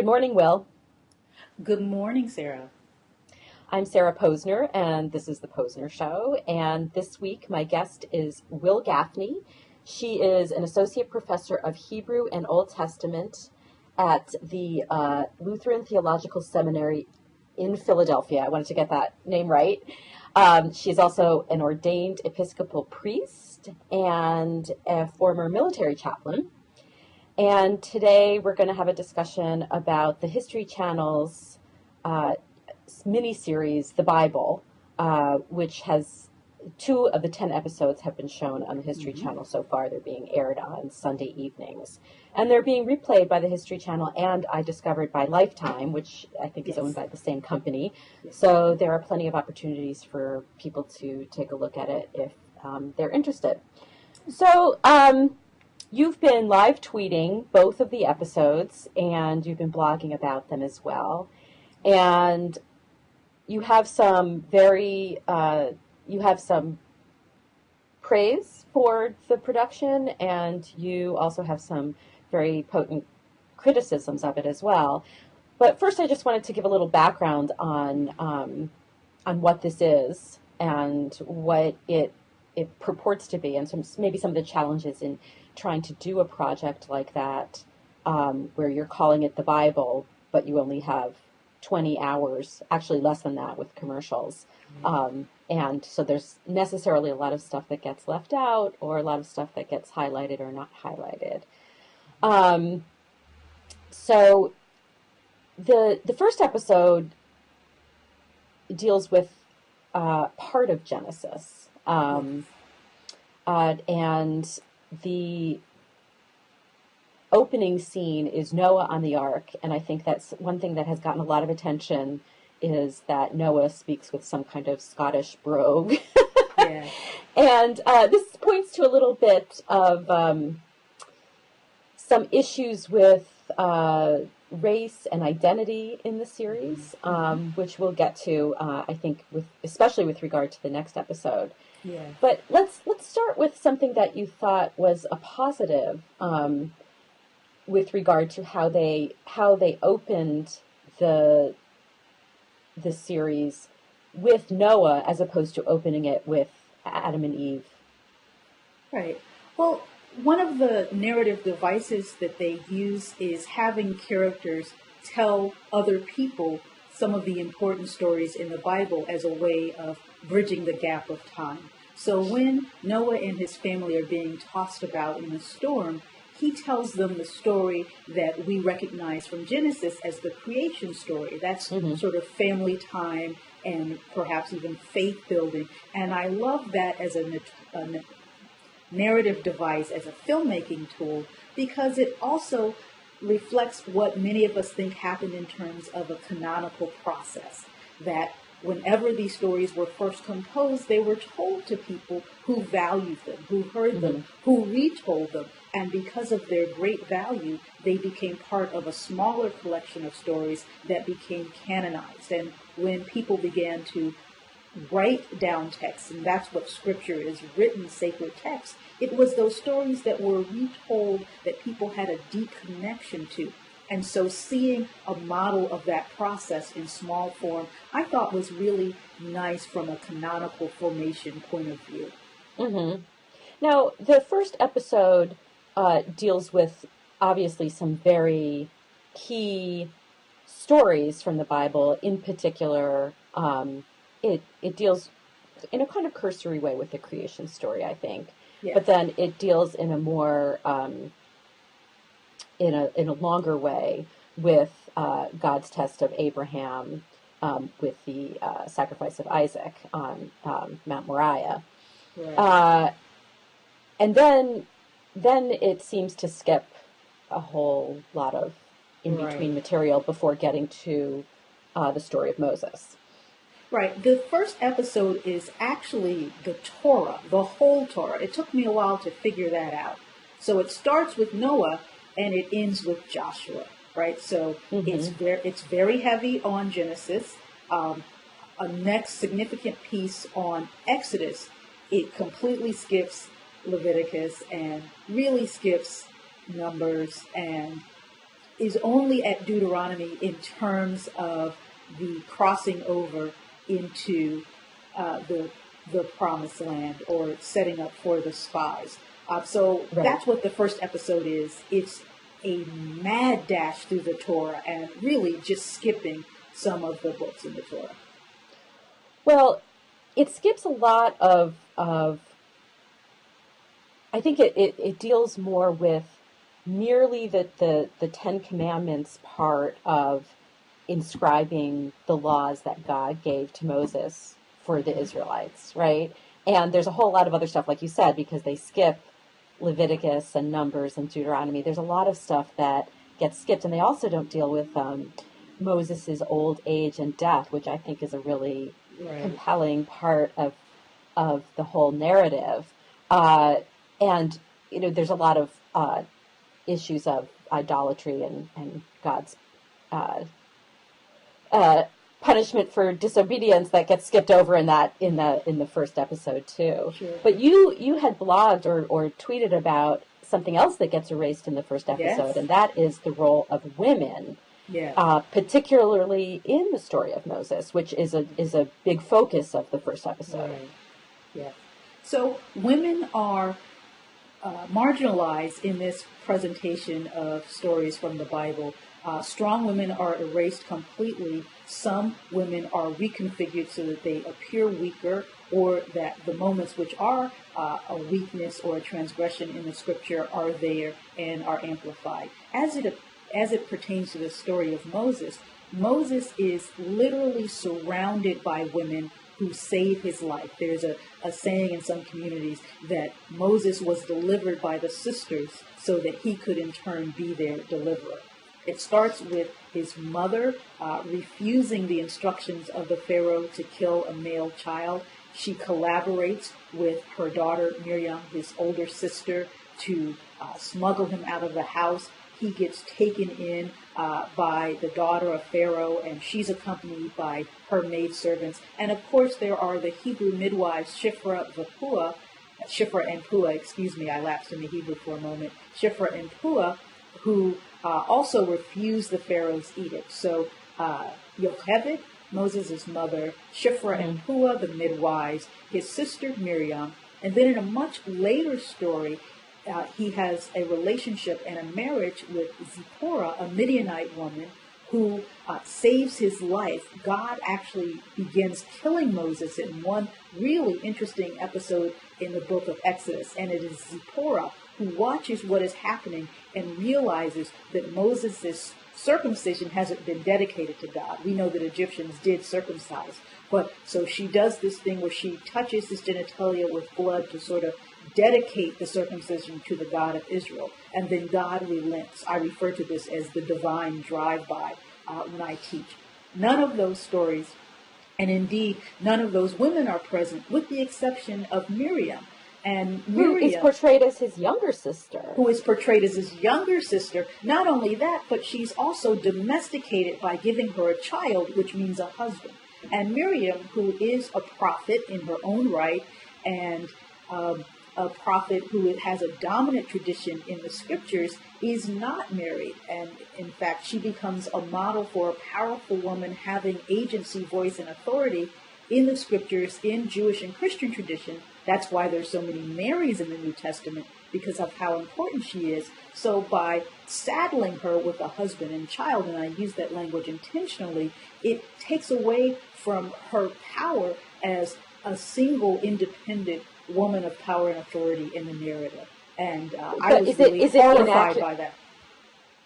Good morning, Wil. Good morning, Sarah. I'm Sarah Posner, and this is the Posner Show. And this week, my guest is Wil Gafney. She is an associate professor of Hebrew and Old Testament at the Lutheran Theological Seminary in Philadelphia. I wanted to get that name right. She is also an ordained Episcopal priest and a former military chaplain. And today we're going to have a discussion about the History Channel's miniseries, The Bible, which has 2 of the 10 episodes have been shown on the History Channel so far. They're being aired on Sunday evenings. And they're being replayed by the History Channel and, I discovered, by Lifetime, which I think is owned by the same company. So there are plenty of opportunities for people to take a look at it if they're interested. So you've been live tweeting both of the episodes, and you've been blogging about them as well. And you have some some praise for the production, and you also have some very potent criticisms of it as well. But first, I just wanted to give a little background on what this is and what it purports to be, and maybe some of the challenges in trying to do a project like that, where you're calling it the Bible, but you only have 20 hours, actually less than that with commercials. And so there's necessarily a lot of stuff that gets left out, or a lot of stuff that gets highlighted or not highlighted. So the first episode deals with part of Genesis. And the opening scene is Noah on the ark, and I think that's one thing that has gotten a lot of attention is that Noah speaks with some kind of Scottish brogue. Yeah. And this points to a little bit of some issues with race and identity in the series, which we'll get to, I think, especially with regard to the next episode. Yeah. But let's start with something that you thought was a positive with regard to how they opened the series with Noah as opposed to opening it with Adam and Eve. Right. Well, one of the narrative devices that they use is having characters tell other people some of the important stories in the Bible as a way of bridging the gap of time. So when Noah and his family are being tossed about in the storm, he tells them the story that we recognize from Genesis as the creation story. That's sort of family time and perhaps even faith building. And I love that as a narrative device, as a filmmaking tool, because it also reflects what many of us think happened in terms of a canonical process, that whenever these stories were first composed, they were told to people who valued them, who heard them, who retold them. And because of their great value, they became part of a smaller collection of stories that became canonized. And when people began to write down texts, and that's what Scripture is, written sacred text, it was those stories that were retold that people had a deep connection to. And so seeing a model of that process in small form, I thought was really nice from a canonical formation point of view. Now, the first episode deals with, obviously, some very key stories from the Bible. In particular, it deals in a kind of cursory way with the creation story, I think. Yes. But then it deals in a more in a longer way with God's test of Abraham, with the sacrifice of Isaac on Mount Moriah. Right. And then it seems to skip a whole lot of in-between material before getting to the story of Moses. Right. The first episode is actually the Torah, the whole Torah. It took me a while to figure that out. So it starts with Noah and it ends with Joshua, right? So it's very heavy on Genesis. A next significant piece on Exodus, it completely skips Leviticus and really skips Numbers, and is only at Deuteronomy in terms of the crossing over into the promised land, or setting up for the spies. So Right. that's what the first episode is. It's a mad dash through the Torah, and really just skipping some of the books in the Torah. Well, it skips a lot of I think it deals more with merely the Ten Commandments part of inscribing the laws that God gave to Moses for the Israelites, right? And there's a whole lot of other stuff, like you said, because they skip Leviticus and Numbers and Deuteronomy. There's a lot of stuff that gets skipped, and they also don't deal with Moses's old age and death, which I think is a really compelling part of the whole narrative. And there's a lot of issues of idolatry and God's punishment for disobedience that gets skipped over in the first episode too. Sure. But you had blogged or tweeted about something else that gets erased in the first episode, Yes. and that is the role of women, particularly in the story of Moses, which is a big focus of the first episode. Right. Yeah. So women are marginalized in this presentation of stories from the Bible. Strong women are erased completely. Some women are reconfigured so that they appear weaker, or that the moments which are a weakness or a transgression in the scripture are there and are amplified. As it pertains to the story of Moses, Moses is literally surrounded by women who save his life. There's a saying in some communities that Moses was delivered by the sisters so that he could in turn be their deliverer. It starts with his mother refusing the instructions of the Pharaoh to kill a male child. She collaborates with her daughter Miriam, his older sister, to smuggle him out of the house. He gets taken in by the daughter of Pharaoh, and she's accompanied by her maidservants. And of course, there are the Hebrew midwives, Shiphrah and Puah, I lapsed in the Hebrew for a moment, Shiphrah and Puah, who also refused the Pharaoh's edict. So Yocheved, Moses' mother, Shiphrah and Puah, the midwives, his sister Miriam, and then in a much later story, he has a relationship and a marriage with Zipporah, a Midianite woman, who saves his life. God actually begins killing Moses in one really interesting episode in the book of Exodus. And it is Zipporah who watches what is happening and realizes that Moses' circumcision hasn't been dedicated to God. We know that Egyptians did circumcise. But so she does this thing where she touches his genitalia with blood to sort of dedicate the circumcision to the God of Israel. And then God relents. I refer to this as the divine drive-by when I teach. None of those stories, and indeed none of those women are present, with the exception of Miriam. And Miriam, who is portrayed as his younger sister. Not only that, but she's also domesticated by giving her a child, which means a husband. And Miriam, who is a prophet in her own right, and a prophet who has a dominant tradition in the scriptures, is not married. And in fact, she becomes a model for a powerful woman having agency, voice, and authority in the scriptures, in Jewish and Christian tradition. That's why there's so many Marys in the New Testament, because of how important she is. So by saddling her with a husband and child, and I use that language intentionally, it takes away from her power as a single independent woman of power and authority in the narrative. And I was really horrified by that.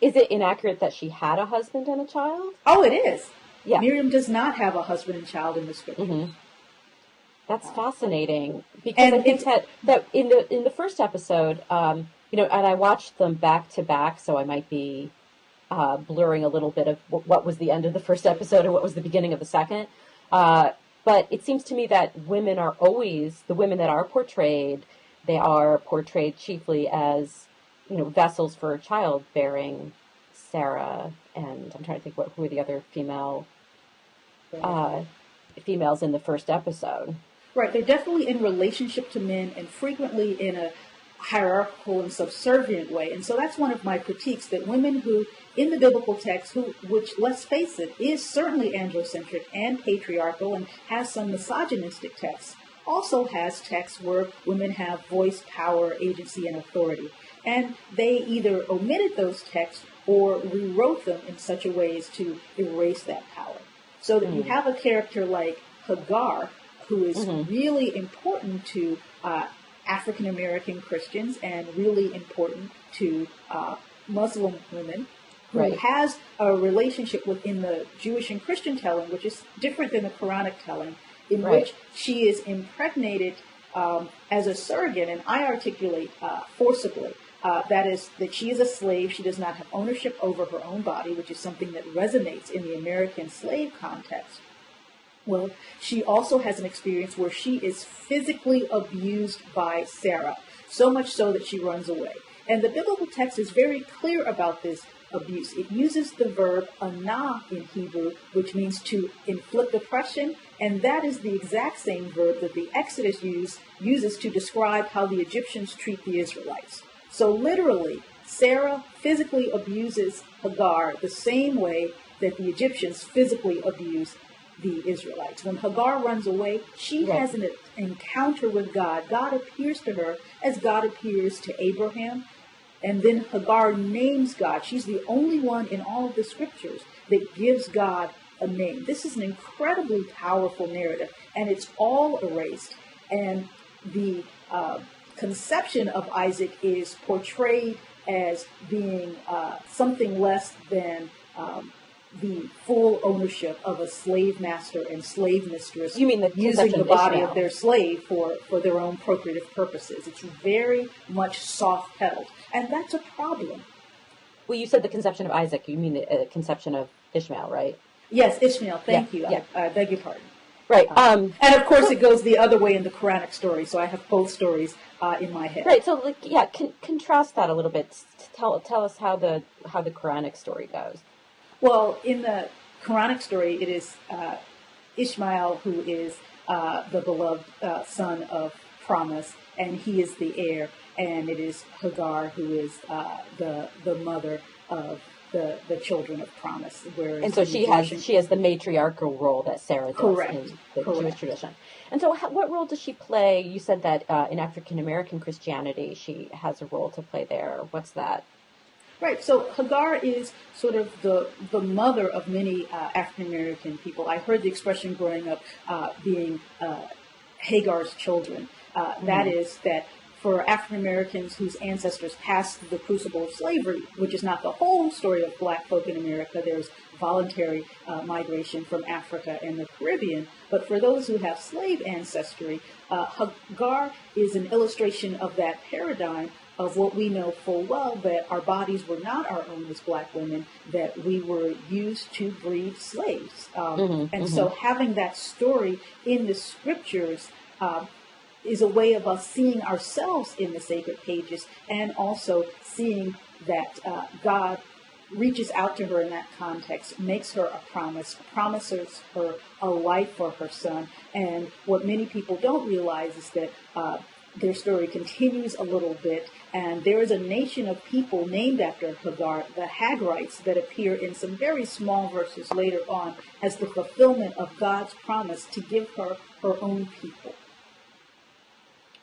Is it inaccurate that she had a husband and a child? Oh, it is. Yeah. Miriam does not have a husband and child in the scriptures. Mm-hmm. That's fascinating, because I think that in the first episode, and I watched them back to back, so I might be blurring a little bit of what was the end of the first episode and what was the beginning of the second. But it seems to me that women are always, the women that are portrayed, they are portrayed chiefly as, vessels for childbearing. Sarah, and I'm trying to think who are the other females in the first episode. Right, they're definitely in relationship to men, and frequently in hierarchical and subservient way. And so that's one of my critiques, that women who, in the biblical text, which, let's face it, is certainly androcentric and patriarchal and has some misogynistic texts, also has texts where women have voice, power, agency, and authority. And they either omitted those texts or rewrote them in such a way as to erase that power. So that you have a character like Hagar, who is really important to African-American Christians and really important to Muslim women, who has a relationship within the Jewish and Christian telling, which is different than the Quranic telling, in which she is impregnated as a surrogate, and I articulate forcibly. That is, that she is a slave. She does not have ownership over her own body, which is something that resonates in the American slave context. Well, she also has an experience where she is physically abused by Sarah, so much so that she runs away. And the biblical text is very clear about this abuse. It uses the verb anah in Hebrew, which means to inflict oppression, and that is the exact same verb that the Exodus uses to describe how the Egyptians treat the Israelites. So literally, Sarah physically abuses Hagar the same way that the Egyptians physically abuse the Israelites. When Hagar runs away, she has an encounter with God. God appears to her as God appears to Abraham. And then Hagar names God. She's the only one in all of the scriptures that gives God a name. This is an incredibly powerful narrative, and it's all erased. And the conception of Isaac is portrayed as being something less than the full ownership of a slave master and slave mistress. You mean the using the body Ishmael of their slave for their own procreative purposes. It's very much soft-pedaled, and that's a problem. Well, you said the conception of Isaac. You mean the conception of Ishmael, right? Yes, Ishmael. Thank you. Yeah. I beg your pardon. Right. And of course, it goes the other way in the Quranic story, so I have both stories in my head. Right. So, contrast that a little bit. Tell us how the Quranic story goes. Well, in the Quranic story, it is Ishmael who is the beloved son of promise, and he is the heir, and it is Hagar who is the mother of the children of promise. And so she has the matriarchal role that Sarah does in the Jewish tradition. And so what role does she play? You said that in African-American Christianity she has a role to play there. What's that? Right. So Hagar is sort of the mother of many African-American people. I heard the expression growing up being Hagar's children. That is that for African-Americans whose ancestors passed the crucible of slavery, which is not the whole story of black folk in America. There's voluntary migration from Africa and the Caribbean. But for those who have slave ancestry, Hagar is an illustration of that paradigm of what we know full well, that our bodies were not our own as black women, that we were used to breed slaves. So having that story in the scriptures is a way of us seeing ourselves in the sacred pages, and also seeing that God reaches out to her in that context, makes her a promise, promises her a life for her son. And what many people don't realize is that their story continues a little bit, and there is a nation of people named after Hagar, the Hagarites, that appear in some very small verses later on as the fulfillment of God's promise to give her her own people.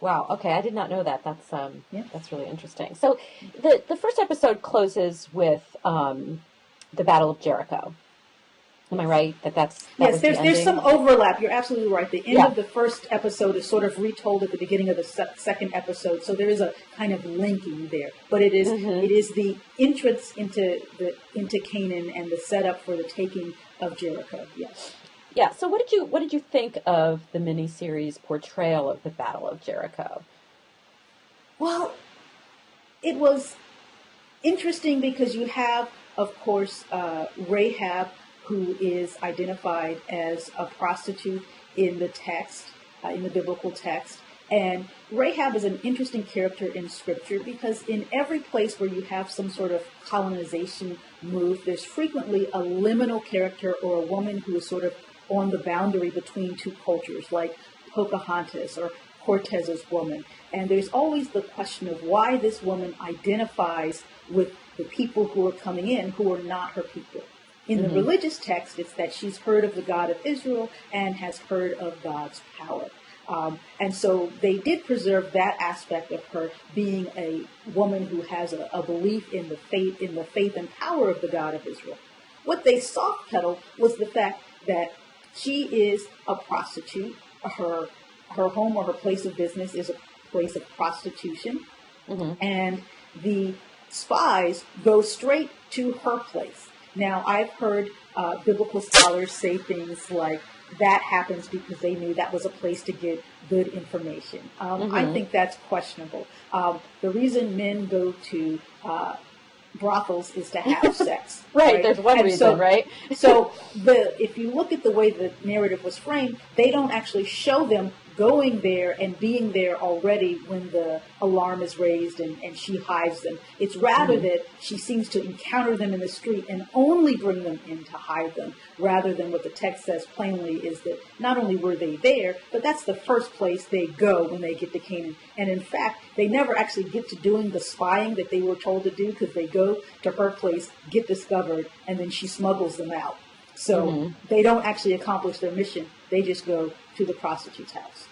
Wow. Okay, I did not know that. That's really interesting. So, the first episode closes with the Battle of Jericho. Am I right? Yes, there's some overlap. You're absolutely right. The end of the first episode is sort of retold at the beginning of the second episode, so there is a kind of linking there. But it is the entrance into Canaan and the setup for the taking of Jericho. Yes. Yeah. So what did you think of the miniseries portrayal of the Battle of Jericho? Well, it was interesting because you have, of course, Rahab, who is identified as a prostitute in the text, in the biblical text. And Rahab is an interesting character in Scripture because in every place where you have some sort of colonization move, there's frequently a liminal character or a woman who is sort of on the boundary between two cultures, like Pocahontas or Cortez's woman. And there's always the question of why this woman identifies with the people who are coming in who are not her people. In the religious text, it's that she's heard of the God of Israel and has heard of God's power. And so they did preserve that aspect of her being a woman who has a belief in the faith and power of the God of Israel. What they soft pedaled was the fact that she is a prostitute. Her home or her place of business is a place of prostitution. And the spies go straight to her place. Now, I've heard biblical scholars say things like that happens because they knew that was a place to get good information. I think that's questionable. The reason men go to brothels is to have sex. Right, there's one reason, right? So if you look at the way the narrative was framed, they don't actually show them going there and being there already when the alarm is raised and she hides them. It's rather that she seems to encounter them in the street and only bring them in to hide them, rather than what the text says plainly is that not only were they there, but that's the first place they go when they get to Canaan. And in fact, they never actually get to doing the spying that they were told to do, because they go to her place, get discovered, and then she smuggles them out. So they don't actually accomplish their mission. They just go to the prostitute's house.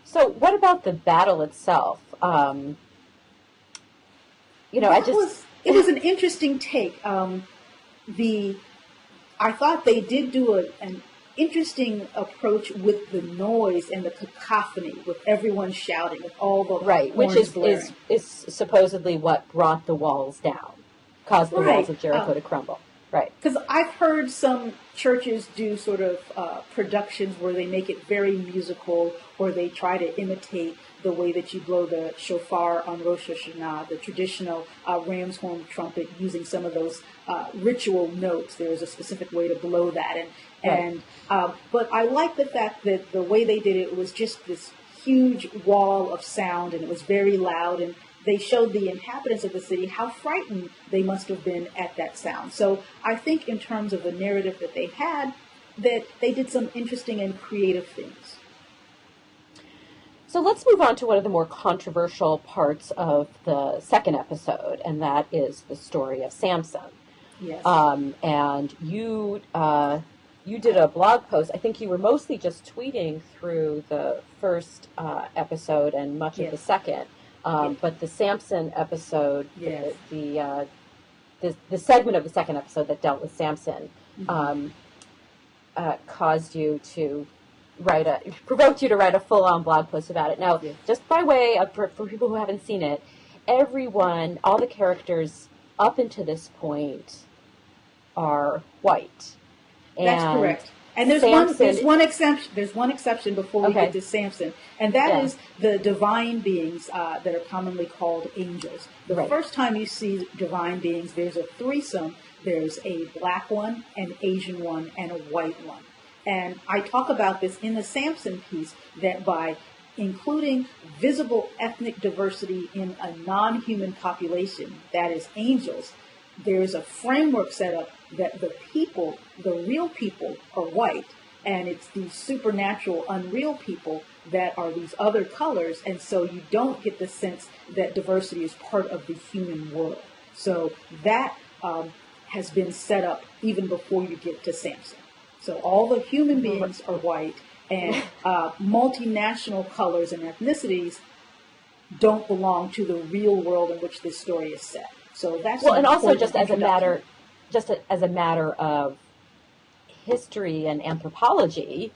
So what about the battle itself? It was an interesting take. I thought they did do an interesting approach with the noise and the cacophony, with everyone shouting, with all the which blaring. is supposedly what brought the walls down, caused the walls of Jericho to crumble. Right. Because I've heard some churches do sort of productions where they make it very musical, or they try to imitate the way that you blow the shofar on Rosh Hashanah, the traditional ram's horn trumpet, using some of those ritual notes. There is a specific way to blow that. But I like the fact that the way they did it was just this huge wall of sound, and it was very loud, and they showed the inhabitants of the city how frightened they must have been at that sound. So I think in terms of the narrative that they had, that they did some interesting and creative things. So let's move on to one of the more controversial parts of the second episode, and that is the story of Samson. Yes. And you did a blog post. I think you were mostly just tweeting through the first episode and much of the second. But the Samson episode, the segment of the second episode that dealt with Samson, caused you to provoked you to write a full-on blog post about it. Now, just by way of, for people who haven't seen it, all the characters up until this point are white. That's correct. And there's one exception before we get to Samson, and that is the divine beings that are commonly called angels. The first time you see divine beings, there's a threesome. There's a black one, an Asian one, and a white one. And I talk about this in the Samson piece, that by including visible ethnic diversity in a non-human population, that is angels, there is a framework set up that the real people are white, and it's these supernatural, unreal people that are these other colors, and so you don't get the sense that diversity is part of the human world. So that has been set up even before you get to Samson. So all the human beings are white, and multinational colors and ethnicities don't belong to the real world in which this story is set. So that's and also just as a matter of history and anthropology,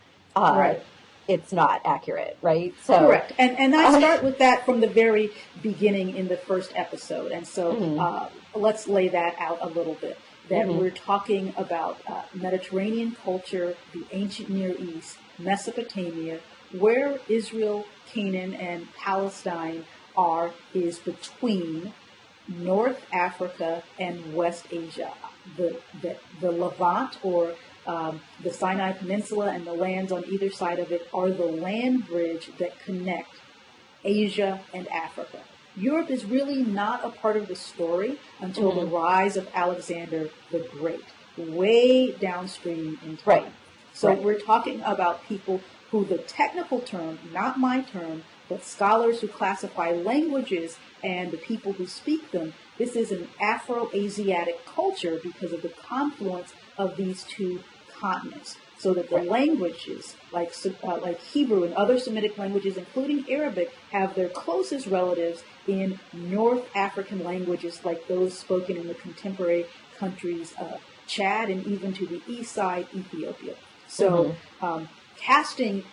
it's not accurate, right? So correct, and I start with that from the very beginning in the first episode, and so let's lay that out a little bit. That we're talking about Mediterranean culture, the ancient Near East, Mesopotamia, where Israel, Canaan, and Palestine is between North Africa and West Asia. The Levant, or the Sinai Peninsula, and the lands on either side of it are the land bridge that connect Asia and Africa. Europe is really not a part of the story until the rise of Alexander the Great, way downstream in time. So we're talking about people who the technical term, not my term, but scholars who classify languages and the people who speak them, this is an Afro-Asiatic culture because of the confluence of these two continents. So that the languages, like Hebrew and other Semitic languages, including Arabic, have their closest relatives in North African languages like those spoken in the contemporary countries of Chad and even to the east side, Ethiopia. So casting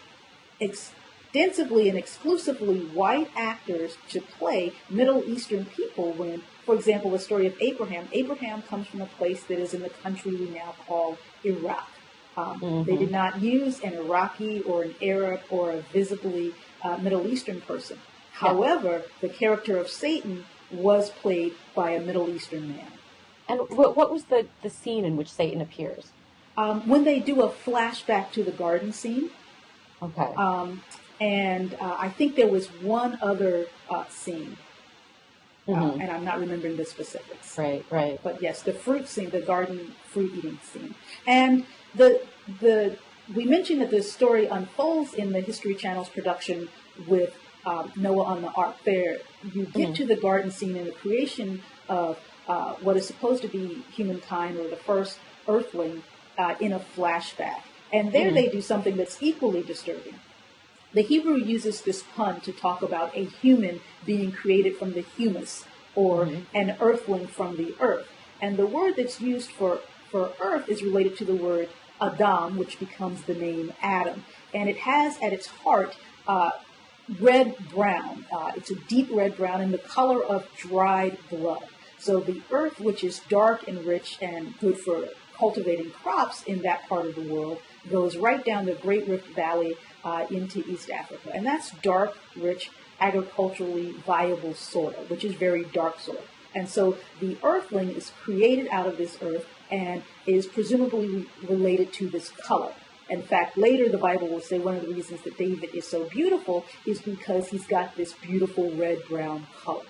extensively and exclusively white actors to play Middle Eastern people when, for example, the story of Abraham. Abraham comes from a place that is in the country we now call Iraq. They did not use an Iraqi or an Arab or a visibly Middle Eastern person. However, the character of Satan was played by a Middle Eastern man. And what was the scene in which Satan appears? When they do a flashback to the garden scene. Okay. And I think there was one other scene. And I'm not remembering the specifics. Right. But yes, the fruit scene, the garden fruit eating scene. And we mentioned that the story unfolds in the History Channel's production with Noah on the ark. There, you get to the garden scene and the creation of what is supposed to be humankind or the first earthling in a flashback. And there they do something that's equally disturbing. The Hebrew uses this pun to talk about a human being created from the humus, or an earthling from the earth. And the word that's used for earth is related to the word Adam, which becomes the name Adam. And it has at its heart red-brown. It's a deep red-brown in the color of dried blood. So the earth, which is dark and rich and good for cultivating crops in that part of the world, goes right down the Great Rift Valley into East Africa. And that's dark, rich, agriculturally viable soil, which is very dark soil. And so the earthling is created out of this earth and is presumably related to this color. In fact, later the Bible will say one of the reasons that David is so beautiful is because he's got this beautiful red-brown color.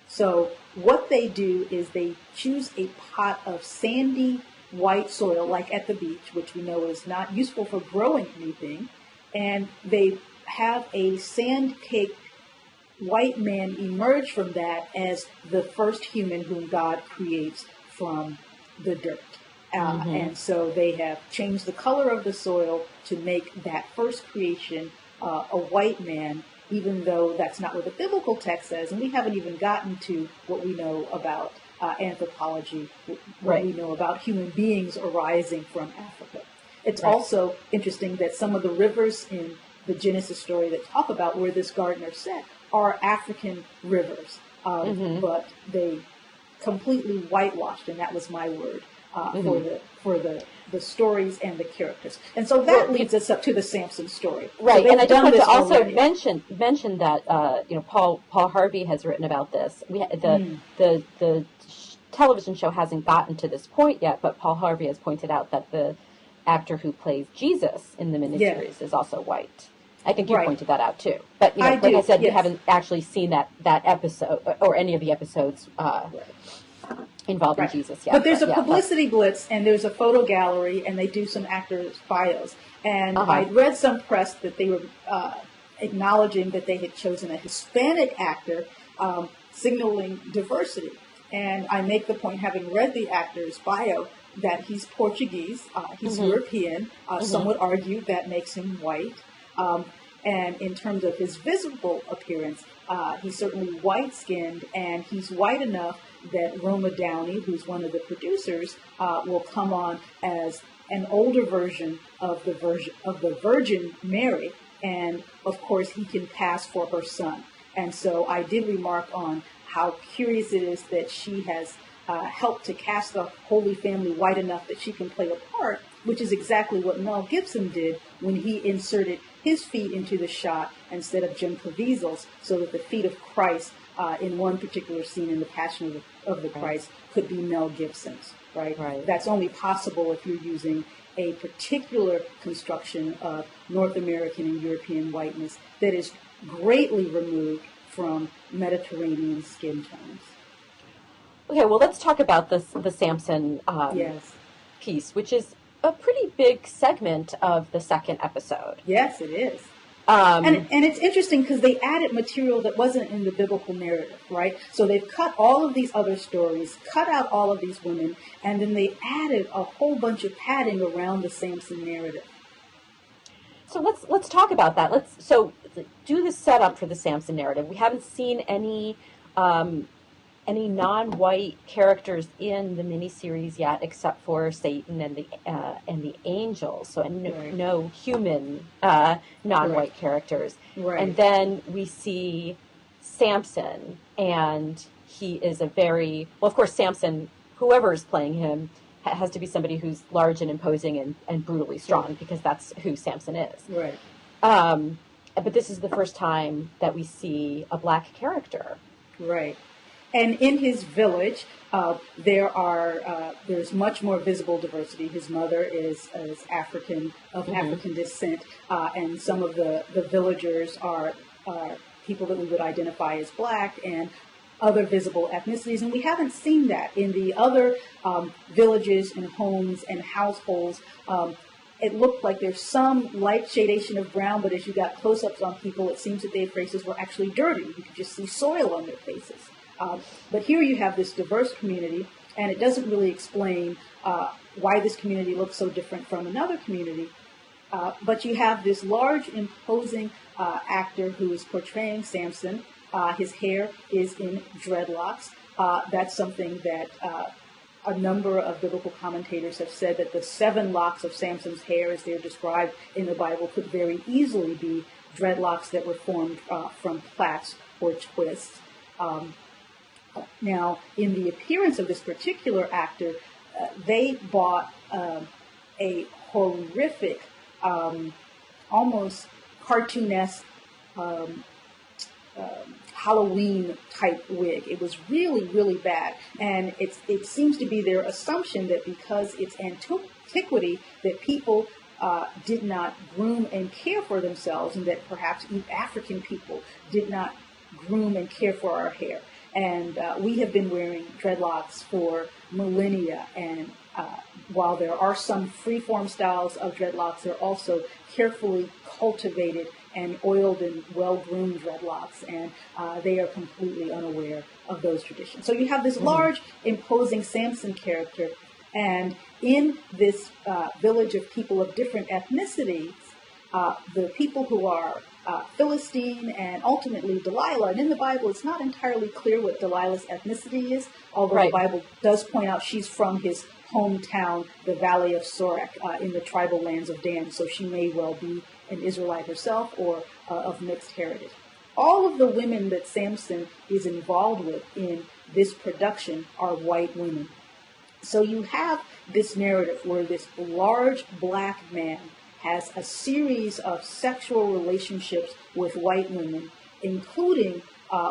So what they do is they choose a pot of sandy white soil, like at the beach, which we know is not useful for growing anything, and they have a sand-caked white man emerge from that as the first human whom God creates from the dirt. And so they have changed the color of the soil to make that first creation a white man, even though that's not what the biblical text says. And we haven't even gotten to what we know about anthropology, what we know about human beings arising from Africa. It's also interesting that some of the rivers in the Genesis story that talk about where this garden is set are African rivers, but they completely whitewashed, and that was my word, for the stories and the characters. And so that leads us up to the Samson story. Right, so and I just want to also already. mention that Paul Harvey has written about this. The television show hasn't gotten to this point yet, but Paul Harvey has pointed out that the actor who plays Jesus in the miniseries is also white. I think you pointed that out too. But like I said, you haven't actually seen that episode or any of the episodes involving Jesus yet. But there's a publicity blitz, and there's a photo gallery, and they do some actors' bios. And I read some press that they were acknowledging that they had chosen a Hispanic actor, signaling diversity. And I make the point, having read the actor's bio, that he's Portuguese, he's European. Some would argue that makes him white. And in terms of his visible appearance, he's certainly white-skinned, and he's white enough that Roma Downey, who's one of the producers, will come on as an older version of the Virgin Mary, and of course he can pass for her son. And so I did remark on how curious it is that she has helped to cast the Holy Family white enough that she can play a part, which is exactly what Mel Gibson did when he inserted his feet into the shot instead of Jim Caviezel's, so that the feet of Christ in one particular scene in The Passion of the Christ could be Mel Gibson's, right? That's only possible if you're using a particular construction of North American and European whiteness that is greatly removed from Mediterranean skin tones. Okay, well, let's talk about the Samson piece, which is a pretty big segment of the second episode. Yes, it is. And it's interesting because they added material that wasn't in the biblical narrative, right? So they've cut all of these other stories, cut out all of these women, and then they added a whole bunch of padding around the Samson narrative. So let's talk about that. Let's do the setup for the Samson narrative. We haven't seen any non-white characters in the miniseries yet, except for Satan and the angels. So no human non-white characters. Right. And then we see Samson, and he is a very of course, Samson, whoever is playing him, has to be somebody who's large and imposing and brutally strong, because that's who Samson is. Right. But this is the first time that we see a black character. Right. And in his village, there's much more visible diversity. His mother is African, of African descent, and some of the villagers are people that we would identify as black, and other visible ethnicities. And we haven't seen that in the other villages and homes and households. It looked like there's some light shadation of brown, but as you got close-ups on people, it seems that their faces were actually dirty. You could just see soil on their faces. But here you have this diverse community, and it doesn't really explain why this community looks so different from another community. But you have this large, imposing actor who is portraying Samson. His hair is in dreadlocks. That's something that a number of biblical commentators have said, that the 7 locks of Samson's hair, as they're described in the Bible, could very easily be dreadlocks that were formed from plaits or twists. Now, in the appearance of this particular actor, they bought a horrific, almost cartoonesque Halloween type wig. It was really, really bad. And it seems to be their assumption that because it's antiquity, that people did not groom and care for themselves, and that perhaps African people did not groom and care for our hair. And we have been wearing dreadlocks for millennia. And while there are some free-form styles of dreadlocks, they're also carefully cultivated and oiled and well-groomed dreadlocks. And they are completely unaware of those traditions. So you have this large, imposing Samson character. And in this village of people of different ethnicities, the people who are Philistine and ultimately Delilah. And in the Bible, it's not entirely clear what Delilah's ethnicity is, although the Bible does point out she's from his hometown, the Valley of Sorek, in the tribal lands of Dan. So she may well be an Israelite herself or of mixed heritage. All of the women that Samson is involved with in this production are white women. So you have this narrative where this large black man has a series of sexual relationships with white women, including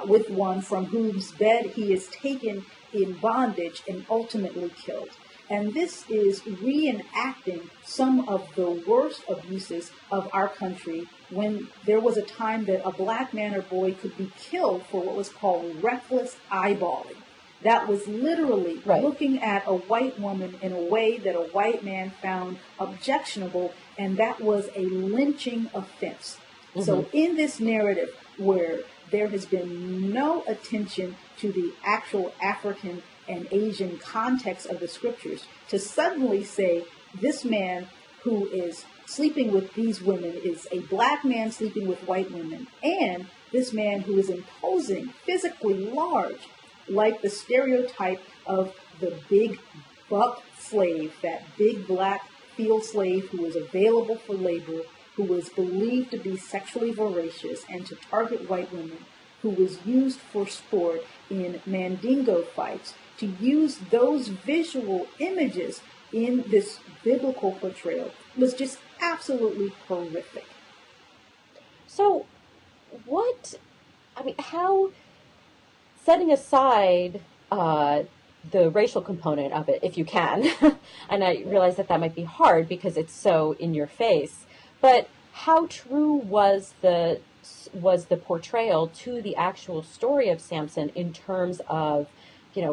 with one from whose bed he is taken in bondage and ultimately killed. And this is reenacting some of the worst abuses of our country, when there was a time that a black man or boy could be killed for what was called reckless eyeballing. That was literally looking at a white woman in a way that a white man found objectionable, and that was a lynching offense. So in this narrative where there has been no attention to the actual African and Asian context of the scriptures, to suddenly say this man who is sleeping with these women is a black man sleeping with white women, and this man who is imposing, physically large, like the stereotype of the big buck slave, that big black field slave who was available for labor, who was believed to be sexually voracious and to target white women, who was used for sport in mandingo fights, to use those visual images in this biblical portrayal was just absolutely horrific. So how, setting aside the racial component of it, if you can, and I realize that might be hard because it's so in your face, but how true was the portrayal to the actual story of Samson in terms of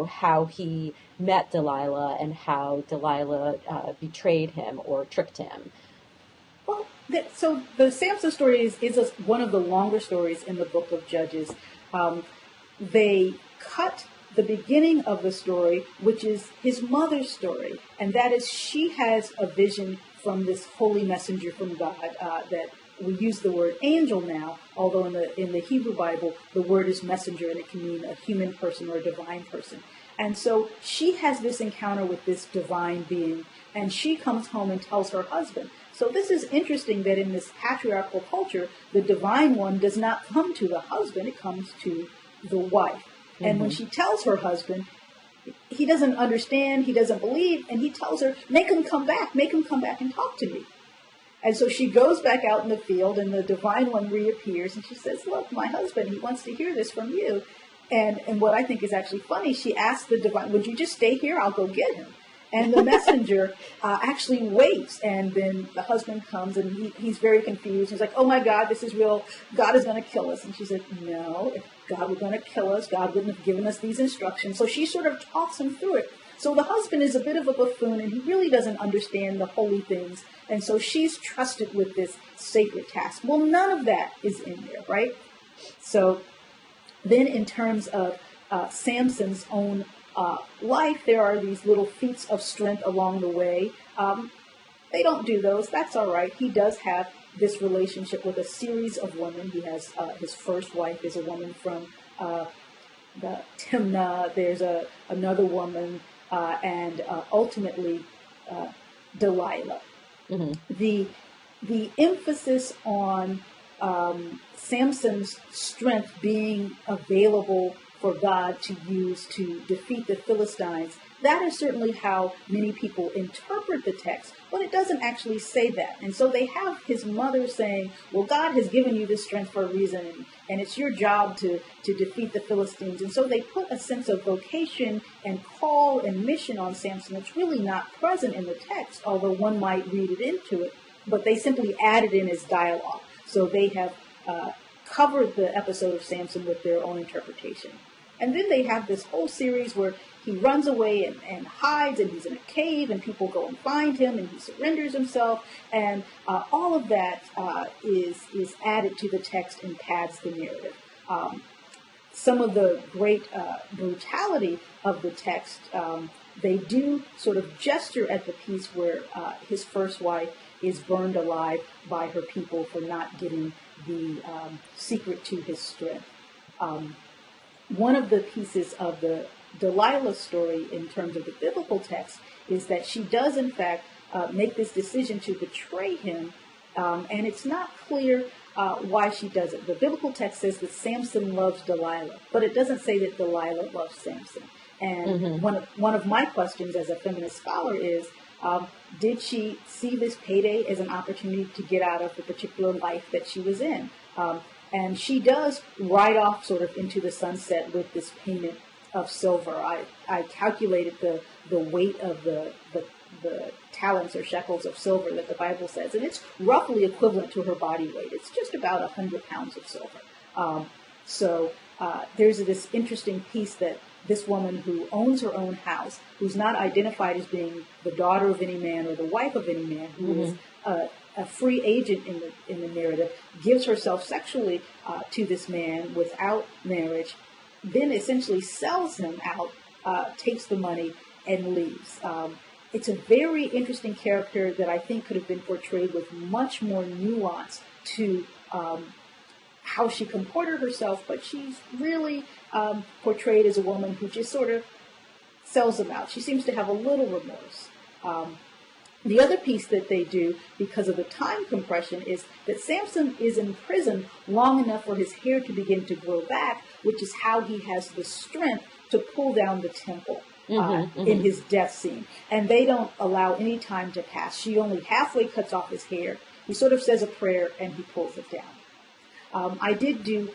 how he met Delilah and how Delilah betrayed him or tricked him. Well, so the Samson story is one of the longer stories in the book of Judges. They cut the beginning of the story, which is his mother's story, and that is she has a vision from this holy messenger from God that we use the word angel now, although in the Hebrew Bible the word is messenger, and it can mean a human person or a divine person. And so she has this encounter with this divine being, and she comes home and tells her husband. So this is interesting that in this patriarchal culture, the divine one does not come to the husband, it comes to the wife. And when she tells her husband, he doesn't understand, he doesn't believe, and he tells her, make him come back and talk to me. And so she goes back out in the field, and the divine one reappears, and she says, look, my husband, he wants to hear this from you. And what I think is actually funny, she asked the divine, would you just stay here? I'll go get him. And the messenger actually waits, and then the husband comes, and he's very confused. He's like, oh my God, this is real. God is going to kill us. And she said, no, if God were going to kill us, God wouldn't have given us these instructions. So she sort of talks him through it. So the husband is a bit of a buffoon, and he really doesn't understand the holy things. And so she's trusted with this sacred task. Well, none of that is in there, right? So then in terms of Samson's own life, there are these little feats of strength along the way. They don't do those. That's all right. He does have this relationship with a series of women. He has his first wife is a woman from the Timnah. There's another woman, and ultimately Delilah. Mm-hmm. The emphasis on Samson's strength being available for God to use to defeat the Philistines, that is certainly how many people interpret the text, but it doesn't actually say that. And so they have his mother saying, well, God has given you this strength for a reason, and it's your job to defeat the Philistines. And so they put a sense of vocation and call and mission on Samson that's really not present in the text, although one might read it into it, but they simply add it in as dialogue. So they have covered the episode of Samson with their own interpretation. And then they have this whole series where he runs away and hides, and he's in a cave, and people go and find him, and he surrenders himself, and all of that is added to the text and pads the narrative. Some of the great brutality of the text, they do sort of gesture at the piece where his first wife is burned alive by her people for not getting the secret to his strength. One of the pieces of the Delilah story in terms of the biblical text is that she does in fact make this decision to betray him, and it's not clear why she does it. The biblical text says that Samson loves Delilah, but it doesn't say that Delilah loves Samson. And one of my questions as a feminist scholar is, did she see this payday as an opportunity to get out of the particular life that she was in? And she does ride off sort of into the sunset with this payment of silver. I calculated the weight of the talents or shekels of silver that the Bible says, and it's roughly equivalent to her body weight. It's just about 100 pounds of silver. So there's this interesting piece that this woman who owns her own house, who's not identified as being the daughter of any man or the wife of any man, who is a free agent in the narrative, gives herself sexually to this man without marriage, then essentially sells him out, takes the money, and leaves. It's a very interesting character that I think could have been portrayed with much more nuance to how she comported herself, but she's really portrayed as a woman who just sort of sells him out. She seems to have a little remorse. The other piece that they do, because of the time compression, is that Samson is in prison long enough for his hair to begin to grow back, which is how he has the strength to pull down the temple in his death scene. And they don't allow any time to pass. She only halfway cuts off his hair. He sort of says a prayer, and he pulls it down. I did do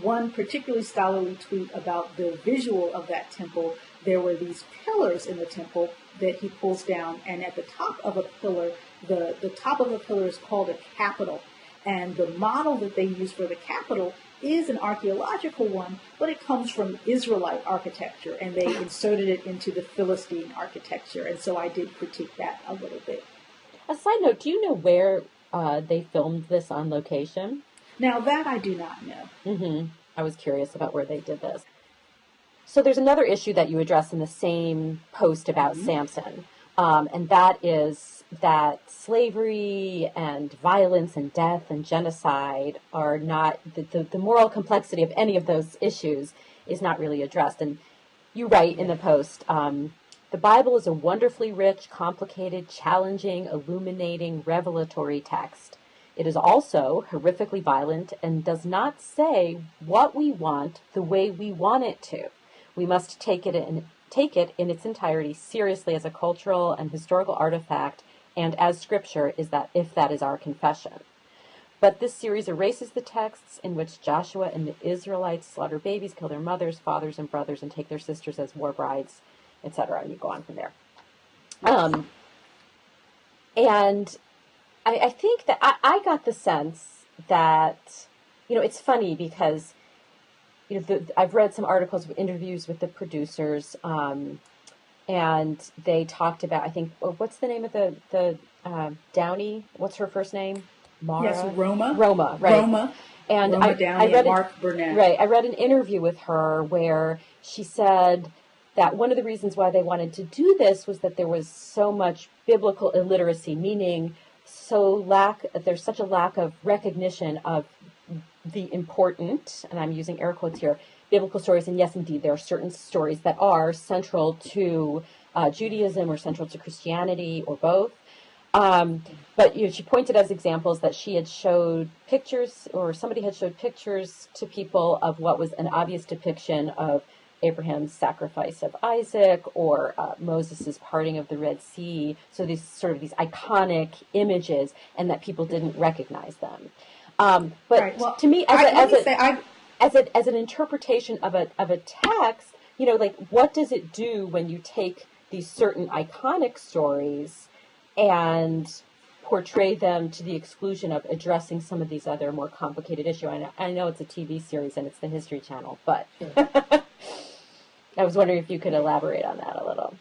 one particularly scholarly tweet about the visual of that temple. There were these pillars in the temple that he pulls down, and at the top of a pillar, the top of a pillar is called a capital. And the model that they use for the capital is an archaeological one, but it comes from Israelite architecture, and they inserted it into the Philistine architecture, and so I did critique that a little bit. A side note, do you know where they filmed this on location? Now, that I do not know. I was curious about where they did this. So there's another issue that you address in the same post about Samson, and that is that slavery and violence and death and genocide are not, the moral complexity of any of those issues is not really addressed. And you write in the post, the Bible is a wonderfully rich, complicated, challenging, illuminating, revelatory text. It is also horrifically violent and does not say what we want the way we want it to. We must take it in its entirety seriously as a cultural and historical artifact and as scripture, if that is our confession. But this series erases the texts in which Joshua and the Israelites slaughter babies, kill their mothers, fathers, and brothers, and take their sisters as war brides, etc. And you go on from there. And I think that I got the sense that, it's funny because, I've read some articles, interviews with the producers, and they talked about, I think, what's the name of the Downey? What's her first name? Mara? Yes, Roma. Roma, right. Roma. And Roma Downey and Mark Burnett. Right. I read an interview with her where she said that one of the reasons why they wanted to do this was that there was so much biblical illiteracy, meaning there's such a lack of recognition of the important, and I'm using air quotes here, biblical stories. And yes, indeed, there are certain stories that are central to Judaism or central to Christianity or both. But she pointed as examples that she had showed pictures, or somebody had showed pictures to people of what was an obvious depiction of Abraham's sacrifice of Isaac or Moses' parting of the Red Sea. So these iconic images, and that people didn't recognize them. But right. Well, to me, as an interpretation of a text, what does it do when you take these certain iconic stories and portray them to the exclusion of addressing some of these other more complicated issues? I know it's a TV series and it's the History Channel, but I was wondering if you could elaborate on that a little.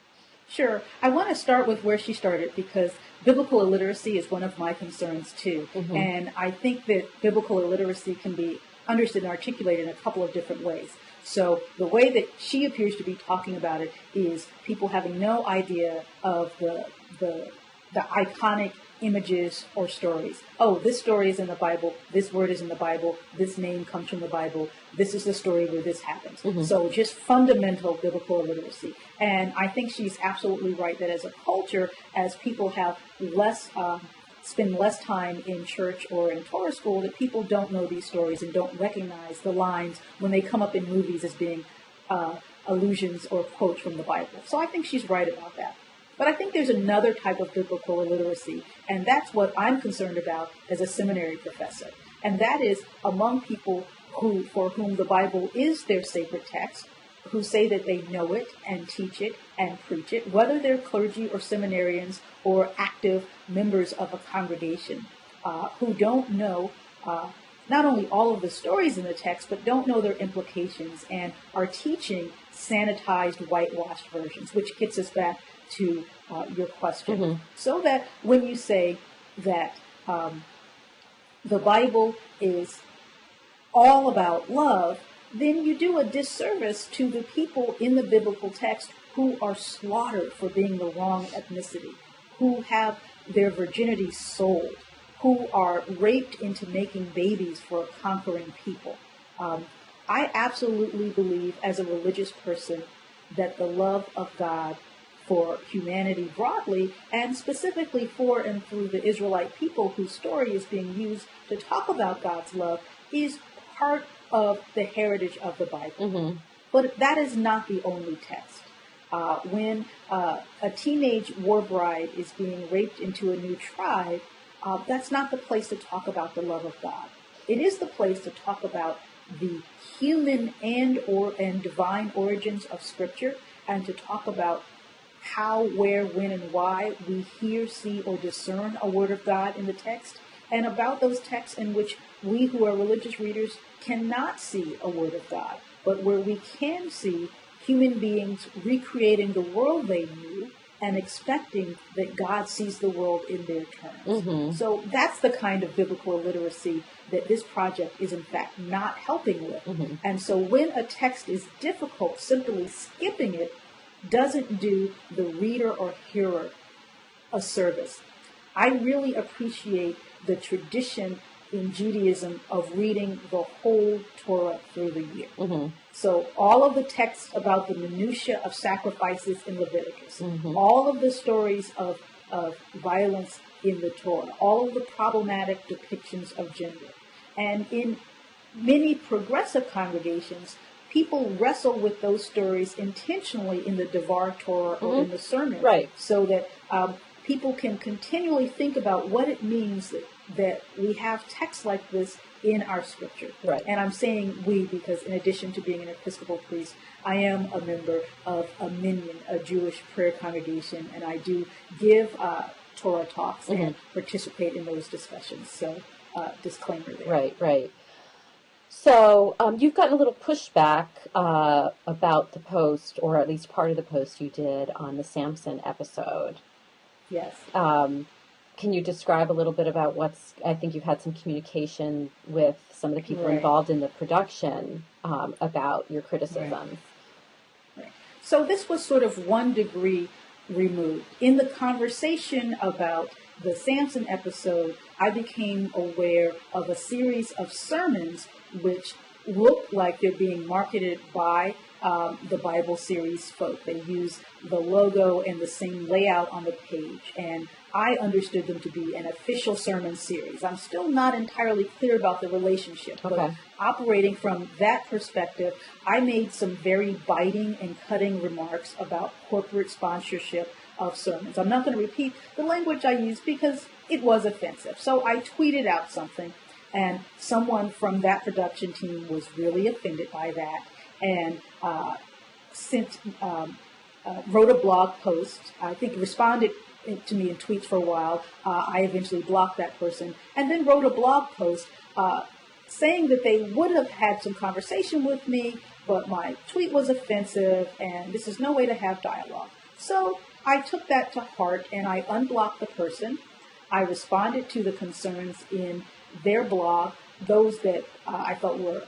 Sure. I want to start with where she started because biblical illiteracy is one of my concerns too. And I think that biblical illiteracy can be understood and articulated in a couple of different ways. So the way that she appears to be talking about it is people having no idea of the iconic images or stories. Oh, this story is in the Bible. This word is in the Bible. This name comes from the Bible. This is the story where this happens. So just fundamental biblical illiteracy. And I think she's absolutely right that as a culture, as people have spend less time in church or in Torah school, that people don't know these stories and don't recognize the lines when they come up in movies as being allusions or quotes from the Bible. So I think she's right about that. But I think there's another type of biblical illiteracy, and that's what I'm concerned about as a seminary professor. And that is among people for whom the Bible is their sacred text, who say that they know it and teach it and preach it, whether they're clergy or seminarians or active members of a congregation, who don't know not only all of the stories in the text, but don't know their implications and are teaching sanitized, whitewashed versions, which gets us back to your question. So that when you say that the Bible is all about love, then you do a disservice to the people in the biblical text who are slaughtered for being the wrong ethnicity, who have their virginity sold, who are raped into making babies for a conquering people. I absolutely believe as a religious person that the love of God for humanity broadly, and specifically for and through the Israelite people whose story is being used to talk about God's love, is part of the heritage of the Bible. But that is not the only text. When a teenage war bride is being raped into a new tribe, that's not the place to talk about the love of God. It is the place to talk about the human and divine origins of Scripture, and to talk about how, where, when, and why we hear, see, or discern a word of God in the text, and about those texts in which we who are religious readers cannot see a word of God, but where we can see human beings recreating the world they knew and expecting that God sees the world in their terms. So that's the kind of biblical illiteracy that this project is in fact not helping with. And so when a text is difficult, simply skipping it doesn't do the reader or hearer a service. I really appreciate the tradition in Judaism of reading the whole Torah through the year. So all of the texts about the minutiae of sacrifices in Leviticus, all of the stories of violence in the Torah, all of the problematic depictions of gender. And in many progressive congregations, people wrestle with those stories intentionally in the Devar Torah or in the sermon, so that people can continually think about what it means that we have texts like this in our scripture. And I'm saying we because in addition to being an Episcopal priest, I am a member of a minyan, a Jewish prayer congregation, and I do give Torah talks and participate in those discussions. So disclaimer there. Right. So you've gotten a little pushback about the post, or at least part of the post you did on the Samson episode. Yes. Can you describe a little bit about I think you've had some communication with some of the people involved in the production about your criticisms. So this was sort of 1 degree removed. In the conversation about the Samson episode, I became aware of a series of sermons which look like they're being marketed by the Bible series folk. They use the logo and the same layout on the page, and I understood them to be an official sermon series. I'm still not entirely clear about the relationship, but operating from that perspective, I made some very biting and cutting remarks about corporate sponsorship of sermons. I'm not going to repeat the language I used because it was offensive. So I tweeted out something, and someone from that production team was really offended by that and wrote a blog post. I think responded to me in tweets for a while. I eventually blocked that person and then wrote a blog post saying that they would have had some conversation with me, but my tweet was offensive and this is no way to have dialogue. So I took that to heart and I unblocked the person. I responded to the concerns in their blog, those that I felt were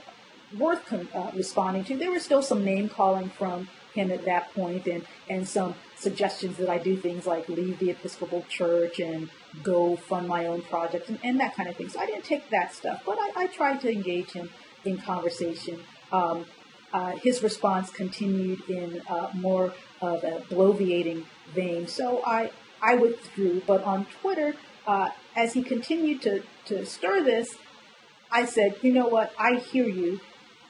worth responding to. There was still some name calling from him at that point and some suggestions that I do things like leave the Episcopal Church and go fund my own projects and that kind of thing. So I didn't take that stuff, but I tried to engage him in conversation. His response continued in more of a bloviating vein, so I withdrew. But on Twitter, as he continued to stir this, I said, you know what, I hear you.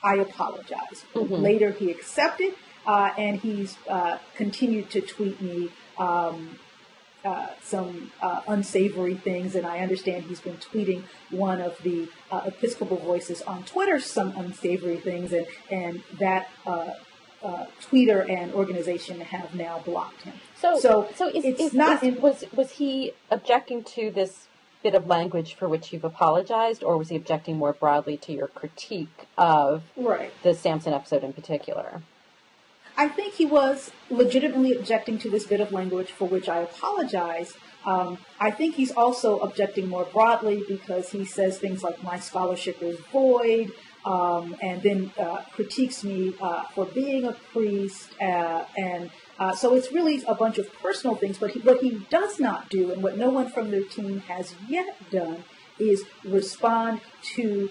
I apologize. Later he accepted, and he's continued to tweet me some unsavory things, and I understand he's been tweeting one of the Episcopal voices on Twitter some unsavory things, and that tweeter and organization have now blocked him. Was he objecting to this bit of language for which you've apologized, or was he objecting more broadly to your critique of the Samson episode in particular? I think he was legitimately objecting to this bit of language for which I apologize. I think he's also objecting more broadly because he says things like my scholarship is void, and then critiques me for being a priest, and so it's really a bunch of personal things. But what he does not do, and what no one from their team has yet done, is respond to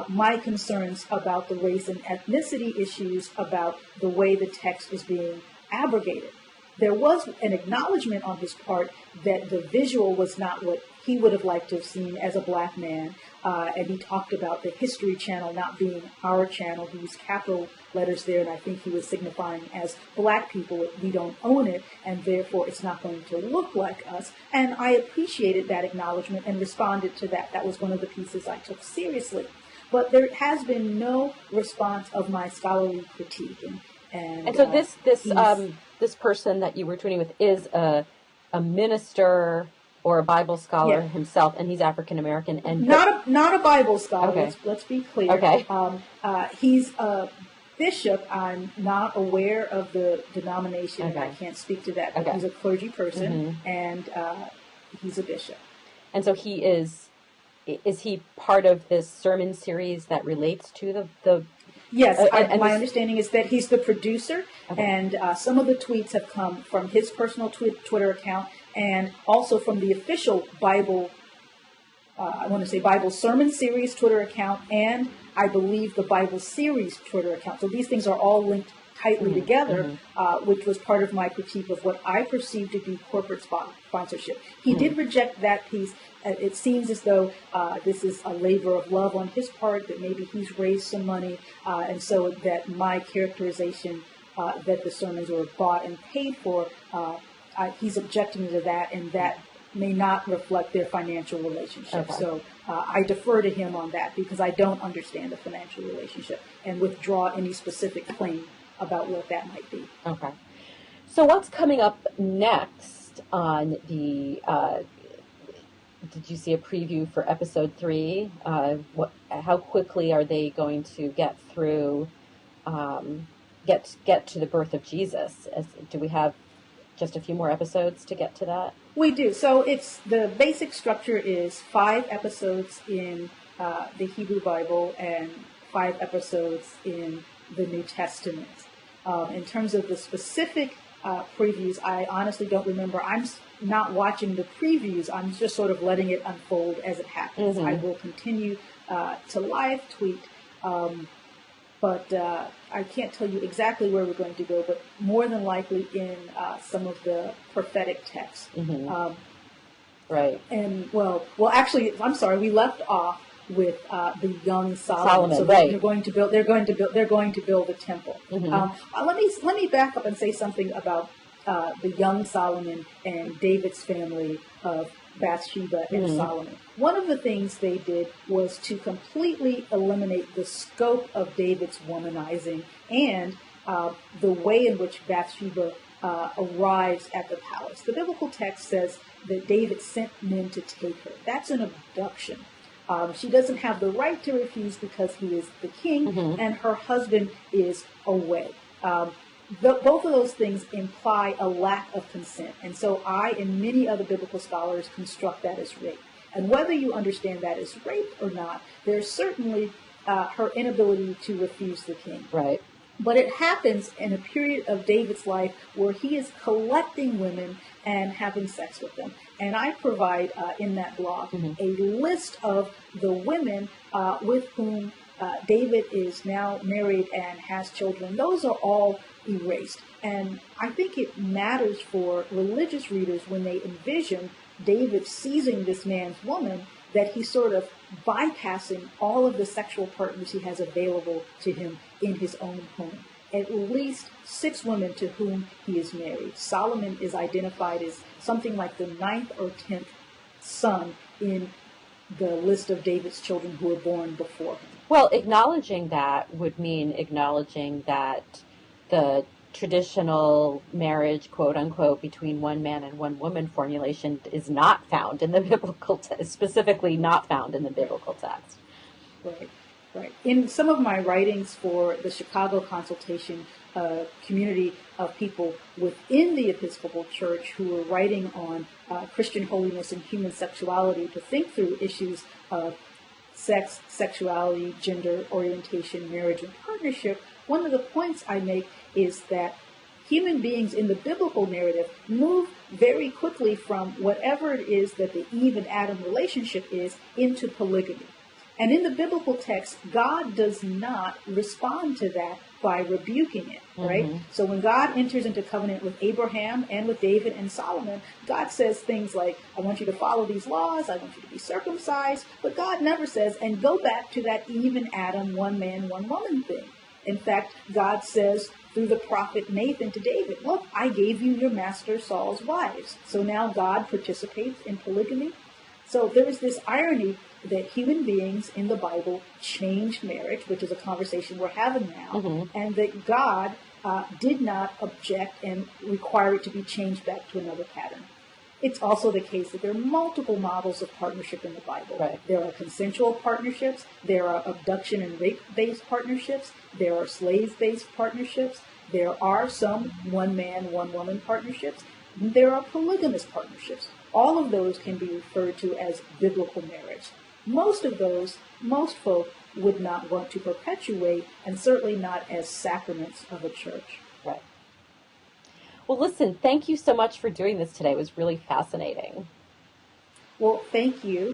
my concerns about the race and ethnicity issues, about the way the text is being abrogated. There was an acknowledgement on his part that the visual was not what he would have liked to have seen as a black man, and he talked about the History Channel not being our channel. He used capital letters there, and I think he was signifying as black people, we don't own it, and therefore it's not going to look like us. And I appreciated that acknowledgement and responded to that. That was one of the pieces I took seriously. But there has been no response of my scholarly critique. And so this person that you were tweeting with is a minister or a Bible scholar Yeah. himself, and he's African American, and Not a Bible scholar. Okay. Let's be clear. Okay. He's a bishop. I'm not aware of the denomination, and I Okay. can't speak to that. But Okay. he's a clergy person, Mhm. and he's a bishop. and so he is he part of this sermon series that relates to the Yes, and my this- understanding is that he's the producer, Okay. and some of the tweets have come from his personal Twitter account, and also from the official Bible, I want to say Bible Sermon Series Twitter account, and I believe the Bible Series Twitter account. So these things are all linked tightly together, which was part of my critique of what I perceived to be corporate sponsorship. He did reject that piece. It seems as though this is a labor of love on his part, that maybe he's raised some money, and so that my characterization that the sermons were bought and paid for, he's objecting to that, and that may not reflect their financial relationship. Okay. So I defer to him on that because I don't understand the financial relationship and withdraw any specific claim about what that might be. Okay. So what's coming up next on the? Did you see a preview for episode 3? How quickly are they going to get through? Get to the birth of Jesus? Do we have just a few more episodes to get to that? We do. So it's the basic structure is 5 episodes in the Hebrew Bible and 5 episodes in the New Testament. In terms of the specific previews, I honestly don't remember. I'm not watching the previews. I'm just sort of letting it unfold as it happens. I will continue to live tweet, but I can't tell you exactly where we're going to go, but more than likely in some of the prophetic texts. Right. And actually, I'm sorry, we left off with the young Solomon. So right. they're going to build the temple. Let me back up and say something about the young Solomon and David's family of Bathsheba and Solomon. One of the things they did was to completely eliminate the scope of David's womanizing and the way in which Bathsheba arrives at the palace. The biblical text says that David sent men to take her. That's an abduction. She doesn't have the right to refuse because he is the king and her husband is away. Both of those things imply a lack of consent. And so I and many other biblical scholars construct that as rape. And whether you understand that as rape or not, there's certainly her inability to refuse the king. Right. But it happens in a period of David's life where he is collecting women and having sex with them. And I provide in that blog a list of the women with whom David is now married and has children. Those are all erased. And I think it matters for religious readers when they envision David seizing this man's woman that he's sort of bypassing all of the sexual partners he has available to him in his own home. At least 6 women to whom he is married. Solomon is identified as something like the 9th or 10th son in the list of David's children who were born before him. Well, acknowledging that would mean acknowledging that the traditional marriage, quote unquote, between one man and one woman formulation is not found in the biblical text, specifically not found in the biblical text. Right, right. In some of my writings for the Chicago Consultation, community of people within the Episcopal Church who were writing on Christian holiness and human sexuality to think through issues of sex, sexuality, gender, orientation, marriage, and partnership, one of the points I make is that human beings in the biblical narrative move very quickly from whatever it is that the Eve and Adam relationship is into polygamy. And in the biblical text, God does not respond to that by rebuking it, right? So when God enters into covenant with Abraham and with David and Solomon, God says things like, I want you to follow these laws, I want you to be circumcised, but God never says, and go back to that Eve and Adam, one man, one woman thing. In fact, God says through the prophet Nathan to David, look, I gave you your master Saul's wives. So now God participates in polygamy. So there is this irony that human beings in the Bible changed marriage, which is a conversation we're having now, and that God did not object and require it to be changed back to another pattern. It's also the case that there are multiple models of partnership in the Bible. Right. There are consensual partnerships, there are abduction and rape-based partnerships, there are slave-based partnerships, there are some one-man, one-woman partnerships, there are polygamous partnerships. All of those can be referred to as biblical marriage. Most of those, most folk would not want to perpetuate, and certainly not as sacraments of a church. Right. Well, listen, thank you so much for doing this today. It was really fascinating. Well, thank you.